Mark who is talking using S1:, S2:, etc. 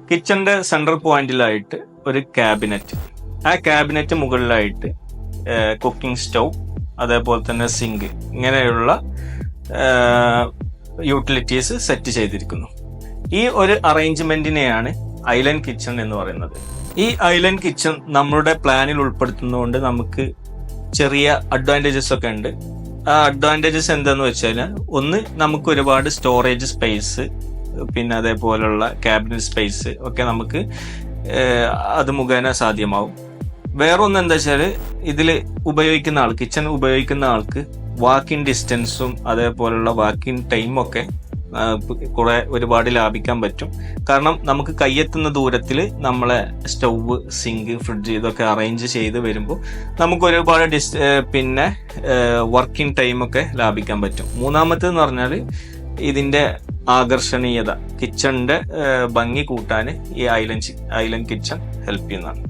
S1: കിച്ചന്റെ central പോയിന്റിലായിട്ട് ഒരു cabinet, ആ cabinet മുകളിലായിട്ട് കുക്കിംഗ് സ്റ്റൗ, അതേപോലെ തന്നെ സിങ്ക്, ഇങ്ങനെയുള്ള യൂട്ടിലിറ്റീസ് സെറ്റ് ചെയ്തിരിക്കുന്നു. ഈ ഒരു അറേഞ്ച്മെന്റിനെയാണ് ഐലൻഡ് കിച്ചൺ എന്ന് പറയുന്നത്. ഈ ഐലൻഡ് കിച്ചൺ നമ്മുടെ പ്ലാനിൽ ഉൾപ്പെടുത്തുന്നതുകൊണ്ട് നമുക്ക് ചെറിയ അഡ്വാൻറ്റേജസ് ഒക്കെ ഉണ്ട്. ആ അഡ്വാൻറ്റേജസ് എന്താന്ന് വെച്ചാൽ, ഒന്ന്, നമുക്ക് ഒരുപാട് സ്റ്റോറേജ് സ്പേസ്, പിന്നെ അതേപോലുള്ള ക്യാബിനറ്റ് സ്പേസ് ഒക്കെ നമുക്ക് അത് മുഖേന സാധ്യമാവും. വേറൊന്ന് എന്താ വെച്ചാൽ, ഇതിൽ ഉപയോഗിക്കുന്ന ആൾ, കിച്ചൺ ഉപയോഗിക്കുന്ന ആൾക്ക് വാക്കിംഗ് ഡിസ്റ്റൻസും അതേപോലുള്ള വാക്കിംഗ് ടൈമും ഒക്കെ ഒരുപാട് ലാഭിക്കാൻ പറ്റും. കാരണം നമുക്ക് കയ്യെത്തുന്ന ദൂരത്തിൽ നമ്മളെ സ്റ്റൗവ്, സിങ്ക്, ഫ്രിഡ്ജ് ഇതൊക്കെ അറേഞ്ച് ചെയ്ത് വരുമ്പോൾ നമുക്ക് ഒരുപാട് പിന്നെ വർക്കിംഗ് ടൈമൊക്കെ ലാഭിക്കാൻ പറ്റും. മൂന്നാമത്തേന്ന് പറഞ്ഞാൽ ഇതിന്റെ ആകർഷണീയത, കിച്ചണിന്റെ ഭംഗി കൂട്ടാൻ ഈ ഐലൻഡ് കിച്ചൺ ഹെൽപ്പ് ചെയ്യുന്നതാണ്.